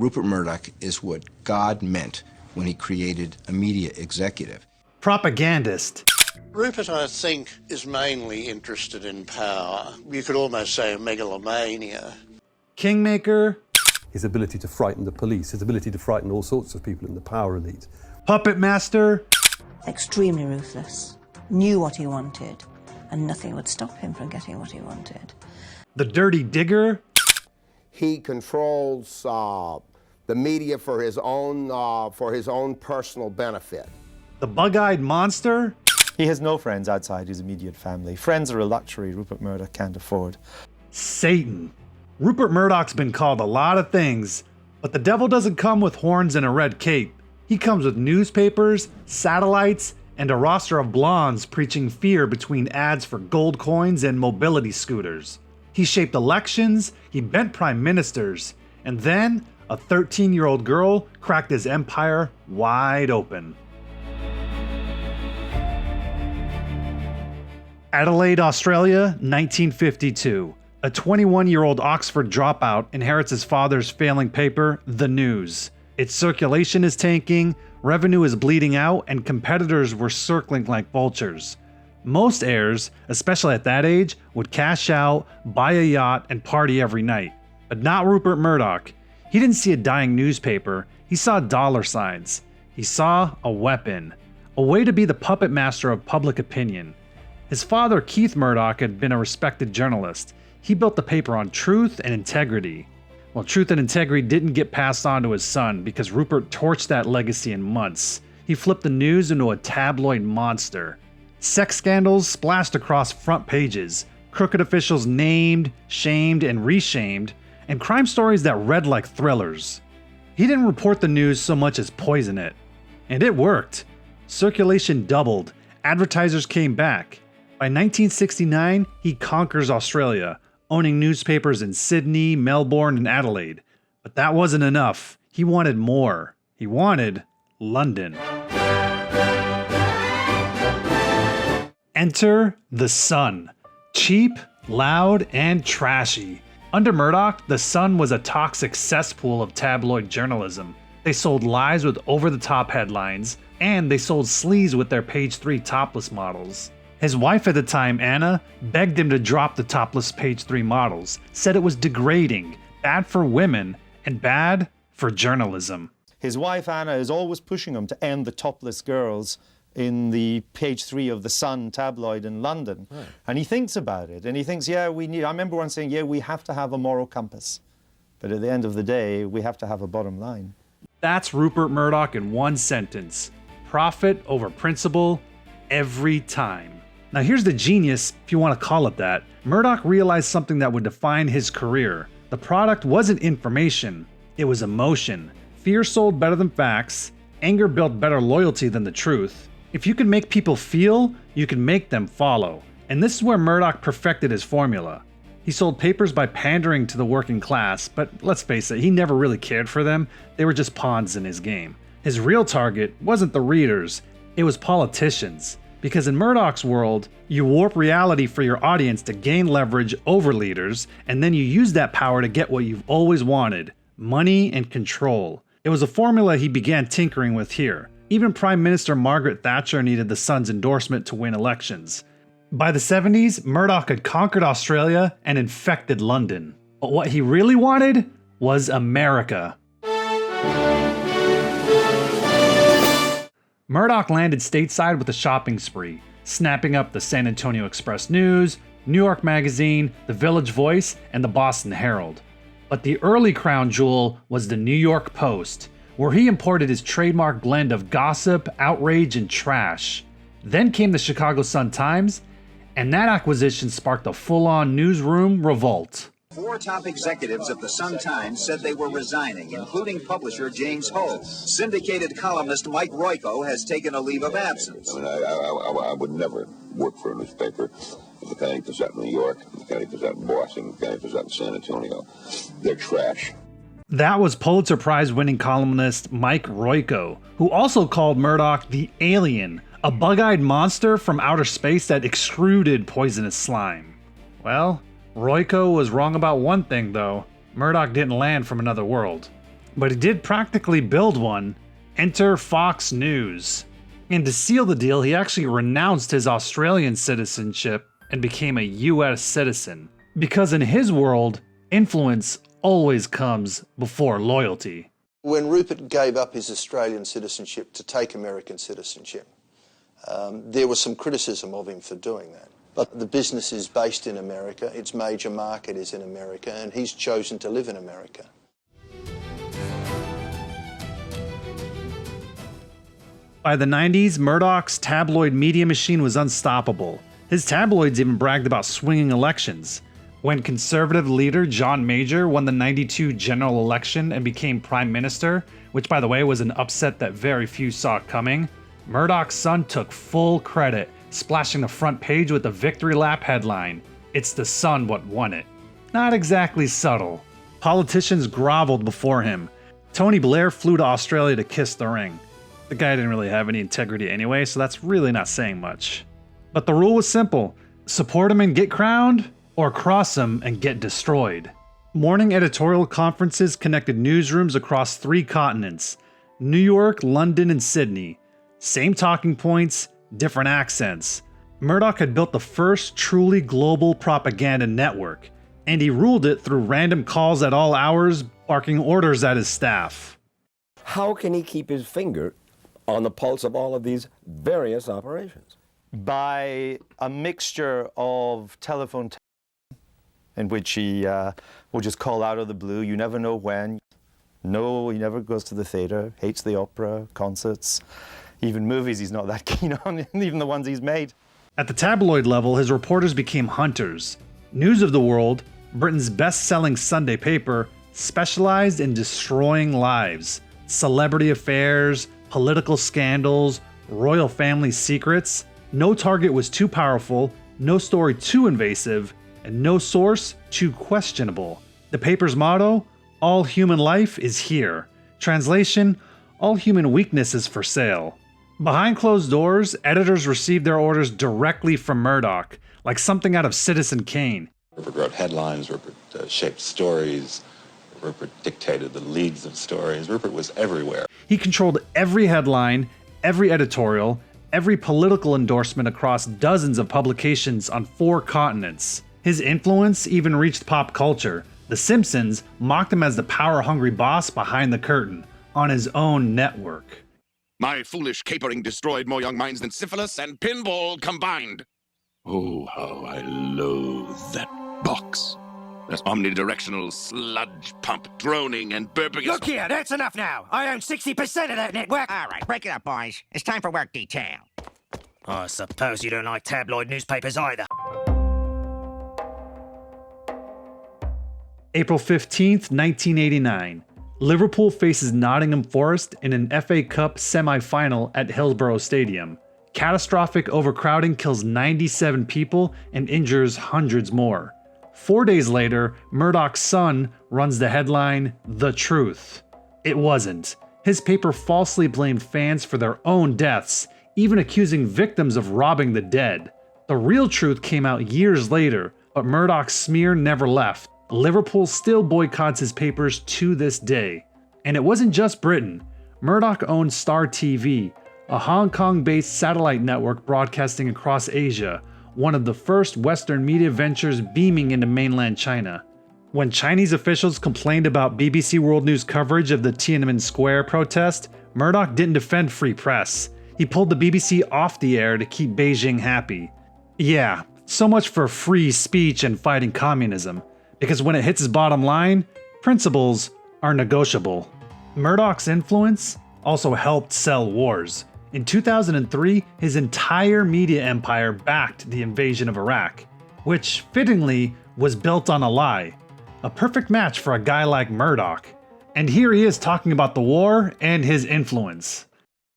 Rupert Murdoch is what God meant when he created a media executive. Propagandist. Rupert, I think, is mainly interested in power. You could almost say a megalomania. Kingmaker. His ability to frighten the police, his ability to frighten all sorts of people in the power elite. Puppet master. Extremely ruthless. Knew what he wanted, and nothing would stop him from getting what he wanted. The dirty digger. He controls the media for his own personal benefit. The bug-eyed monster. He has no friends outside his immediate family. Friends are a luxury Rupert Murdoch can't afford. Satan. Rupert Murdoch's been called a lot of things, but the devil doesn't come with horns and a red cape. He comes with newspapers, satellites, and a roster of blondes preaching fear between ads for gold coins and mobility scooters. He shaped elections, he bent prime ministers, and then a 13-year-old girl cracked his empire wide open. Adelaide, Australia, 1952. A 21-year-old Oxford dropout inherits his father's failing paper, The News. Its circulation is tanking, revenue is bleeding out, and competitors were circling like vultures. Most heirs, especially at that age, would cash out, buy a yacht, and party every night. But not Rupert Murdoch. He didn't see a dying newspaper, he saw dollar signs. He saw a weapon. A way to be the puppet master of public opinion. His father, Keith Murdoch, had been a respected journalist. He built the paper on truth and integrity. Well, truth and integrity didn't get passed on to his son because Rupert torched that legacy in months. He flipped the news into a tabloid monster. Sex scandals splashed across front pages, crooked officials named, shamed, and reshamed, and crime stories that read like thrillers. He didn't report the news so much as poison it. And it worked. Circulation doubled. Advertisers came back. By 1969, he conquers Australia, owning newspapers in Sydney, Melbourne, and Adelaide. But that wasn't enough. He wanted more. He wanted London. Enter The Sun. Cheap, loud, and trashy. Under Murdoch, The Sun was a toxic cesspool of tabloid journalism. They sold lies with over-the-top headlines, and they sold sleaze with their page 3 topless models. His wife at the time, Anna, begged him to drop the topless page 3 models, said it was degrading, bad for women, and bad for journalism. His wife, Anna, is always pushing him to end the topless girls in the page 3 of The Sun tabloid in London. Right. And he thinks about it, and he thinks, I remember once saying, we have to have a moral compass. But at the end of the day, we have to have a bottom line. That's Rupert Murdoch in one sentence. Profit over principle, every time. Now here's the genius, if you want to call it that. Murdoch realized something that would define his career. The product wasn't information, it was emotion. Fear sold better than facts, anger built better loyalty than the truth. If you can make people feel, you can make them follow. And this is where Murdoch perfected his formula. He sold papers by pandering to the working class, but let's face it, he never really cared for them. They were just pawns in his game. His real target wasn't the readers, it was politicians. Because in Murdoch's world, you warp reality for your audience to gain leverage over leaders, and then you use that power to get what you've always wanted, money and control. It was a formula he began tinkering with here. Even Prime Minister Margaret Thatcher needed the Sun's endorsement to win elections. By the 70s, Murdoch had conquered Australia and infected London. But what he really wanted was America. Murdoch landed stateside with a shopping spree, snapping up the San Antonio Express-News, New York Magazine, the Village Voice, and the Boston Herald. But the early crown jewel was the New York Post, where he imported his trademark blend of gossip, outrage, and trash. Then came the Chicago Sun-Times, and that acquisition sparked a full-on newsroom revolt. 4 top executives at the Sun-Times said they were resigning, including publisher James Ho. Syndicated columnist Mike Royko has taken a leave of absence. I would never work for a newspaper if the kind was out in New York, the kind was out in Boston, the kind was out in San Antonio. They're trash. That was Pulitzer Prize-winning columnist Mike Royko, who also called Murdoch the alien, a bug-eyed monster from outer space that extruded poisonous slime. Well, Royko was wrong about one thing, though. Murdoch didn't land from another world. but he did practically build one. Enter Fox News. And to seal the deal, he actually renounced his Australian citizenship and became a US citizen. Because in his world, influence always comes before loyalty. When Rupert gave up his Australian citizenship to take American citizenship, there was some criticism of him for doing that. But the business is based in America, its major market is in America, and he's chosen to live in America. By the 90s, Murdoch's tabloid media machine was unstoppable. His tabloids even bragged about swinging elections. When conservative leader John Major won the '92 general election and became prime minister, which by the way was an upset that very few saw coming, Murdoch's son took full credit, splashing the front page with the victory lap headline, "It's the son what won it." Not exactly subtle. Politicians groveled before him. Tony Blair flew to Australia to kiss the ring. The guy didn't really have any integrity anyway, so that's really not saying much. But the rule was simple: support him and get crowned, or cross him and get destroyed. Morning editorial conferences connected newsrooms across 3 continents: New York, London, and Sydney. Same talking points, different accents. Murdoch had built the first truly global propaganda network, and he ruled it through random calls at all hours, barking orders at his staff. How can he keep his finger on the pulse of all of these various operations? By a mixture of telephone in which he will just call out of the blue, you never know when. No, he never goes to the theatre, hates the opera, concerts, even movies he's not that keen on, even the ones he's made. At the tabloid level, his reporters became hunters. News of the World, Britain's best-selling Sunday paper, specialized in destroying lives. Celebrity affairs, political scandals, royal family secrets. No target was too powerful, no story too invasive, and no source too questionable. The paper's motto, "All human life is here." Translation, "All human weakness is for sale." Behind closed doors, editors received their orders directly from Murdoch, like something out of Citizen Kane. Rupert wrote headlines, Rupert shaped stories, Rupert dictated the leads of stories. Rupert was everywhere. He controlled every headline, every editorial, every political endorsement across dozens of publications on 4 continents. His influence even reached pop culture. The Simpsons mocked him as the power-hungry boss behind the curtain, on his own network. My foolish capering destroyed more young minds than syphilis and pinball combined. Oh, how I loathe that box. That omnidirectional sludge pump droning and burping. Look here, that's enough now. I own 60% of that network. All right, break it up, boys. It's time for work detail. I suppose you don't like tabloid newspapers either. April 15th, 1989. Liverpool faces Nottingham Forest in an FA Cup semi-final at Hillsborough Stadium. Catastrophic overcrowding kills 97 people and injures hundreds more. 4 days later, Murdoch's son runs the headline, "The Truth." It wasn't. His paper falsely blamed fans for their own deaths, even accusing victims of robbing the dead. The real truth came out years later, but Murdoch's smear never left. Liverpool still boycotts his papers to this day. And it wasn't just Britain. Murdoch owned Star TV, a Hong Kong-based satellite network broadcasting across Asia, one of the first Western media ventures beaming into mainland China. When Chinese officials complained about BBC World News coverage of the Tiananmen Square protest, Murdoch didn't defend free press. He pulled the BBC off the air to keep Beijing happy. Yeah, so much for free speech and fighting communism. Because when it hits his bottom line, principles are negotiable. Murdoch's influence also helped sell wars. In 2003, his entire media empire backed the invasion of Iraq, which, fittingly, was built on a lie. A perfect match for a guy like Murdoch. And here he is talking about the war and his influence.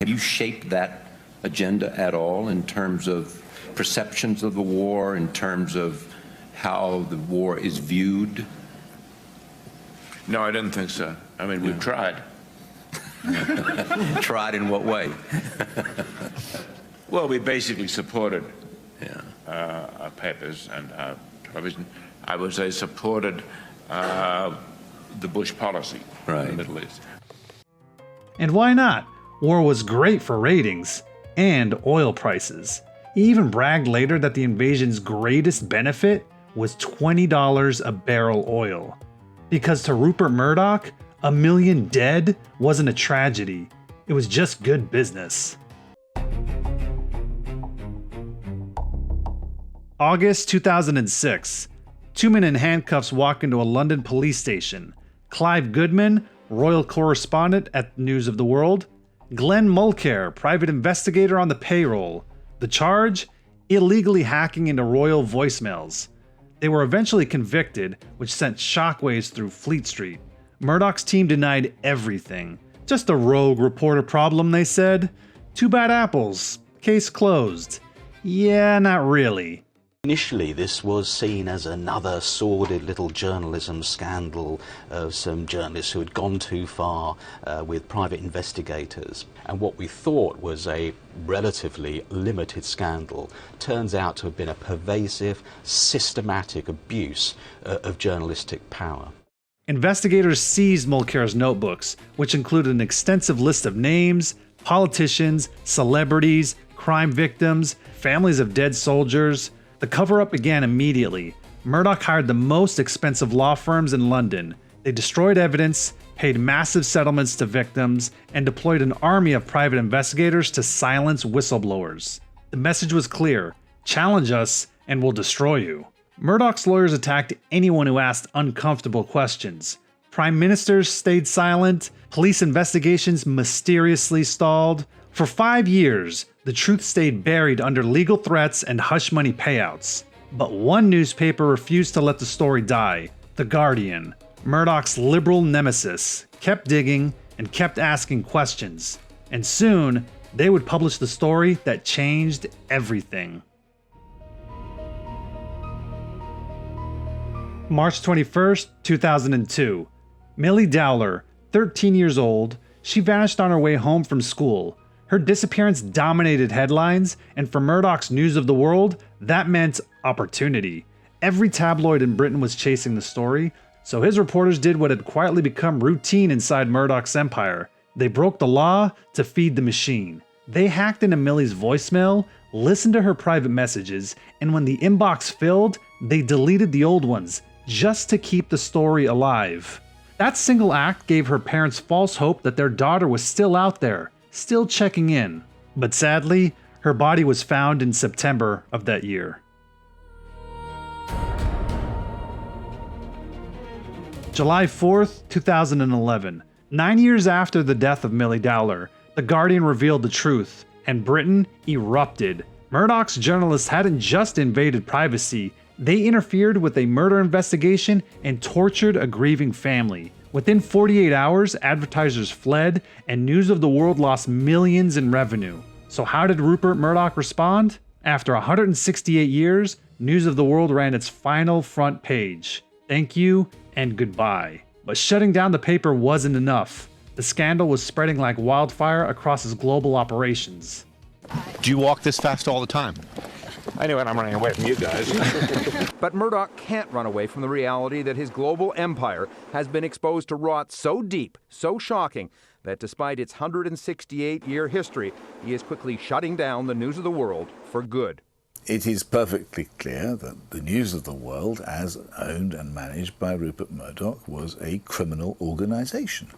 Have you shaped that agenda at all in terms of perceptions of the war, in terms of how the war is viewed? No, I didn't think so. I mean, we've tried. Tried in what way? Well, we basically supported our papers and television. I would say supported the Bush policy. Right. in the Middle East. And why not? War was great for ratings and oil prices. He even bragged later that the invasion's greatest benefit was $20 a barrel oil. Because to Rupert Murdoch, 1 million dead wasn't a tragedy. It was just good business. August 2006. Two men in handcuffs walk into a London police station. Clive Goodman, royal correspondent at News of the World. Glenn Mulcair, private investigator on the payroll. The charge? Illegally hacking into royal voicemails. They were eventually convicted, which sent shockwaves through Fleet Street. Murdoch's team denied everything. Just a rogue reporter problem, they said. Two bad apples. Case closed. Yeah, not really. Initially, this was seen as another sordid little journalism scandal of some journalists who had gone too far with private investigators. And what we thought was a relatively limited scandal turns out to have been a pervasive, systematic abuse of journalistic power. Investigators seized Mulcair's notebooks, which included an extensive list of names, politicians, celebrities, crime victims, families of dead soldiers. The cover-up began immediately. Murdoch hired the most expensive law firms in London. They destroyed evidence, paid massive settlements to victims, and deployed an army of private investigators to silence whistleblowers. The message was clear: challenge us and we'll destroy you. Murdoch's lawyers attacked anyone who asked uncomfortable questions. Prime ministers stayed silent, police investigations mysteriously stalled. For 5 years, the truth stayed buried under legal threats and hush money payouts. But one newspaper refused to let the story die: The Guardian. Murdoch's liberal nemesis kept digging and kept asking questions. And soon, they would publish the story that changed everything. March 21st, 2002. Millie Dowler, 13 years old, she vanished on her way home from school. Her disappearance dominated headlines, and for Murdoch's News of the World, that meant opportunity. Every tabloid in Britain was chasing the story, so his reporters did what had quietly become routine inside Murdoch's empire. They broke the law to feed the machine. They hacked into Millie's voicemail, listened to her private messages, and when the inbox filled, they deleted the old ones, just to keep the story alive. That single act gave her parents false hope that their daughter was still out there, still checking in. But sadly, her body was found in September of that year. July 4th, 2011. 9 years after the death of Millie Dowler, The Guardian revealed the truth, and Britain erupted. Murdoch's journalists hadn't just invaded privacy, they interfered with a murder investigation and tortured a grieving family. Within 48 hours, advertisers fled, and News of the World lost millions in revenue. So how did Rupert Murdoch respond? After 168 years, News of the World ran its final front page. Thank you and goodbye. But shutting down the paper wasn't enough. The scandal was spreading like wildfire across his global operations. Do you walk this fast all the time? I knew it, I'm running away from you guys. But Murdoch can't run away from the reality that his global empire has been exposed to rot so deep, so shocking, that despite its 168-year history, he is quickly shutting down the News of the World for good. It is perfectly clear that the News of the World, as owned and managed by Rupert Murdoch, was a criminal organization.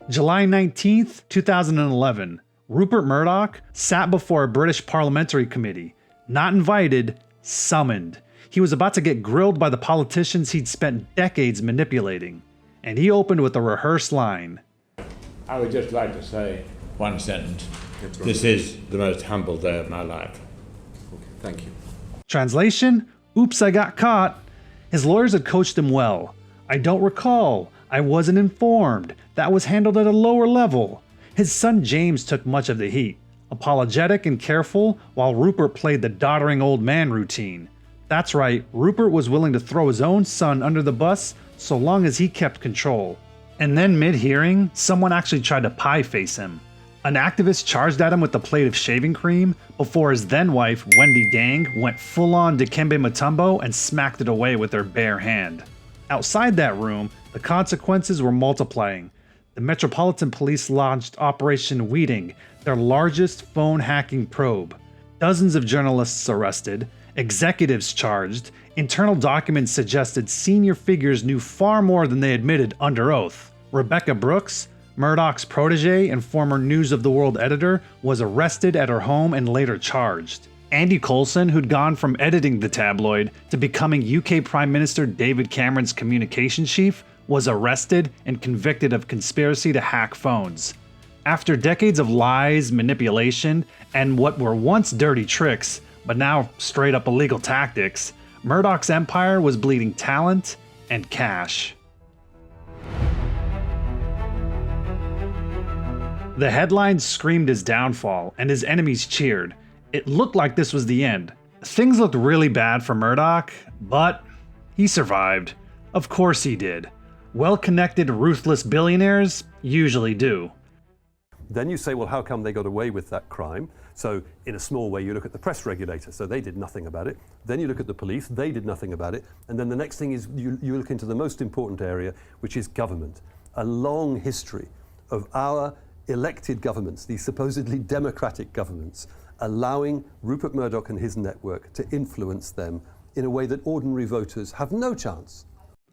July 19th, 2011. Rupert Murdoch sat before a British parliamentary committee. Not invited, summoned. He was about to get grilled by the politicians he'd spent decades manipulating. And he opened with a rehearsed line. I would just like to say one sentence. This is the most humble day of my life. Okay, thank you. Translation? Oops, I got caught. His lawyers had coached him well. I don't recall. I wasn't informed. That was handled at a lower level. His son James took much of the heat, apologetic and careful, while Rupert played the doddering old man routine. That's right, Rupert was willing to throw his own son under the bus so long as he kept control. And then mid-hearing, someone actually tried to pie-face him. An activist charged at him with a plate of shaving cream before his then-wife, Wendy Dang, went full-on Dikembe Mutombo and smacked it away with her bare hand. Outside that room, the consequences were multiplying. The Metropolitan Police launched Operation Weeding, their largest phone hacking probe. Dozens of journalists arrested, executives charged, internal documents suggested senior figures knew far more than they admitted under oath. Rebecca Brooks, Murdoch's protege and former News of the World editor, was arrested at her home and later charged. Andy Coulson, who'd gone from editing the tabloid to becoming UK Prime Minister David Cameron's communications chief, was arrested and convicted of conspiracy to hack phones. After decades of lies, manipulation, and what were once dirty tricks, but now straight up illegal tactics, Murdoch's empire was bleeding talent and cash. The headlines screamed his downfall, and his enemies cheered. It looked like this was the end. Things looked really bad for Murdoch, but he survived. Of course he did. Well-connected, ruthless billionaires usually do. Then you say, well, how come they got away with that crime? So in a small way, you look at the press regulator, so they did nothing about it. Then you look at the police, they did nothing about it. And then the next thing is you look into the most important area, which is government. A long history of our elected governments, these supposedly democratic governments, allowing Rupert Murdoch and his network to influence them in a way that ordinary voters have no chance.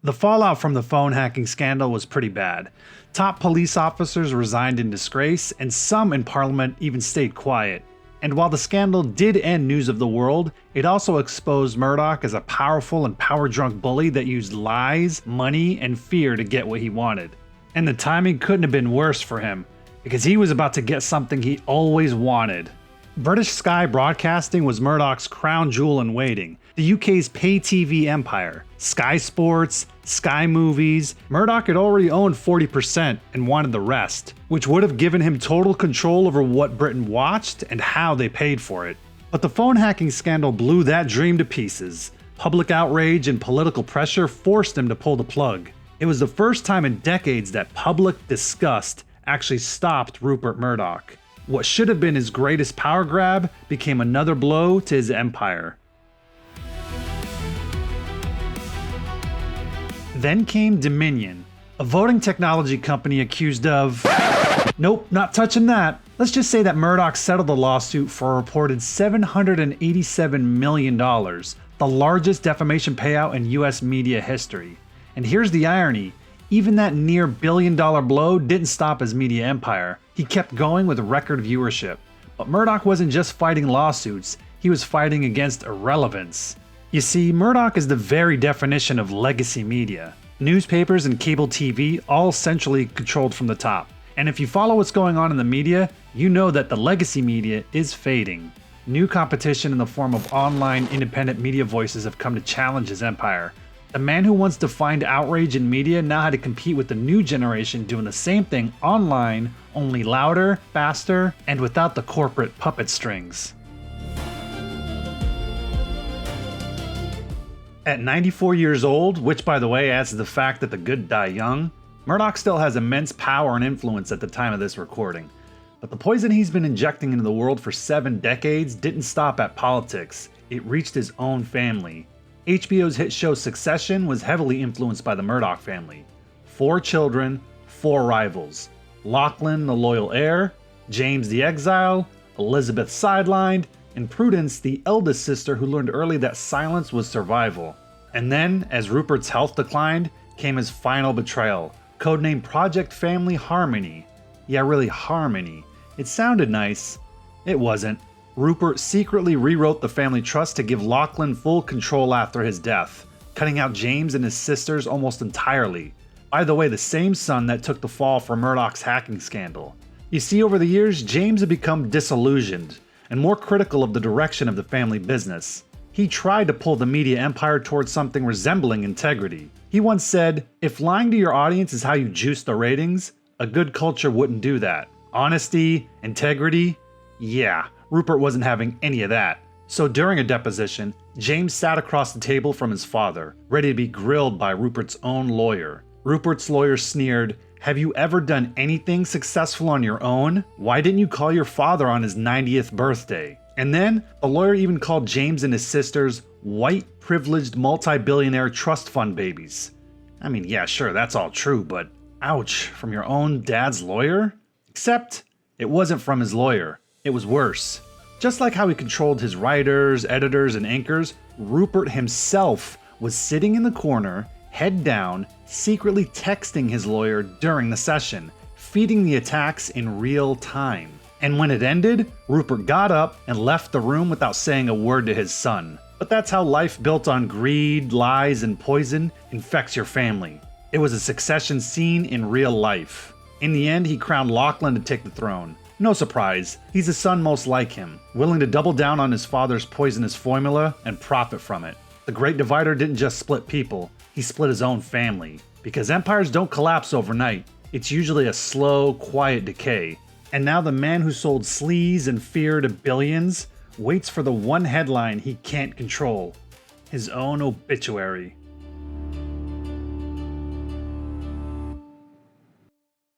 The fallout from the phone hacking scandal was pretty bad. Top police officers resigned in disgrace, and some in Parliament even stayed quiet. And while the scandal did end News of the World, it also exposed Murdoch as a powerful and power-drunk bully that used lies, money, and fear to get what he wanted. And the timing couldn't have been worse for him, because he was about to get something he always wanted. British Sky Broadcasting was Murdoch's crown jewel in waiting, the UK's pay TV empire. Sky Sports, Sky Movies. Murdoch had already owned 40% and wanted the rest, which would have given him total control over what Britain watched and how they paid for it. But the phone hacking scandal blew that dream to pieces. Public outrage and political pressure forced him to pull the plug. It was the first time in decades that public disgust actually stopped Rupert Murdoch. What should have been his greatest power grab became another blow to his empire. Then came Dominion, a voting technology company accused of... Nope, not touching that. Let's just say that Murdoch settled the lawsuit for a reported $787 million, the largest defamation payout in US media history. And here's the irony. Even that near billion-dollar blow didn't stop his media empire. He kept going with record viewership. But Murdoch wasn't just fighting lawsuits, he was fighting against irrelevance. You see, Murdoch is the very definition of legacy media. Newspapers and cable TV all centrally controlled from the top. And if you follow what's going on in the media, you know that the legacy media is fading. New competition in the form of online independent media voices have come to challenge his empire. The man who once defined outrage in media now had to compete with the new generation doing the same thing online, only louder, faster, and without the corporate puppet strings. At 94 years old, which by the way adds to the fact that the good die young, Murdoch still has immense power and influence at the time of this recording. But the poison he's been injecting into the world for 7 decades didn't stop at politics, it reached his own family. HBO's hit show Succession was heavily influenced by the Murdoch family. 4 children, 4 rivals. Lachlan, the loyal heir, James the exile, Elizabeth sidelined, and Prudence, the eldest sister who learned early that silence was survival. And then, as Rupert's health declined, came his final betrayal, codenamed Project Family Harmony. Yeah, really Harmony. It sounded nice. It wasn't. Rupert secretly rewrote the family trust to give Lachlan full control after his death, cutting out James and his sisters almost entirely. By the way, the same son that took the fall for Murdoch's hacking scandal. You see, over the years, James had become disillusioned and more critical of the direction of the family business. He tried to pull the media empire towards something resembling integrity. He once said, "If lying to your audience is how you juice the ratings, a good culture wouldn't do that. Honesty, integrity, yeah." Rupert wasn't having any of that. So during a deposition, James sat across the table from his father, ready to be grilled by Rupert's own lawyer. Rupert's lawyer sneered, Have you ever done anything successful on your own? Why didn't you call your father on his 90th birthday? And then, the lawyer even called James and his sisters white, privileged, multi-billionaire trust fund babies. I mean, yeah, sure, that's all true, but ouch, from your own dad's lawyer? Except, it wasn't from his lawyer. It was worse. Just like how he controlled his writers, editors, and anchors, Rupert himself was sitting in the corner, head down, secretly texting his lawyer during the session, feeding the attacks in real time. And when it ended, Rupert got up and left the room without saying a word to his son. But that's how life built on greed, lies, and poison infects your family. It was a Succession scene in real life. In the end, he crowned Lachlan to take the throne. No surprise, he's the son most like him, willing to double down on his father's poisonous formula and profit from it. The Great Divider didn't just split people, he split his own family. Because empires don't collapse overnight. It's usually a slow, quiet decay. And now the man who sold sleaze and fear to billions waits for the one headline he can't control: his own obituary.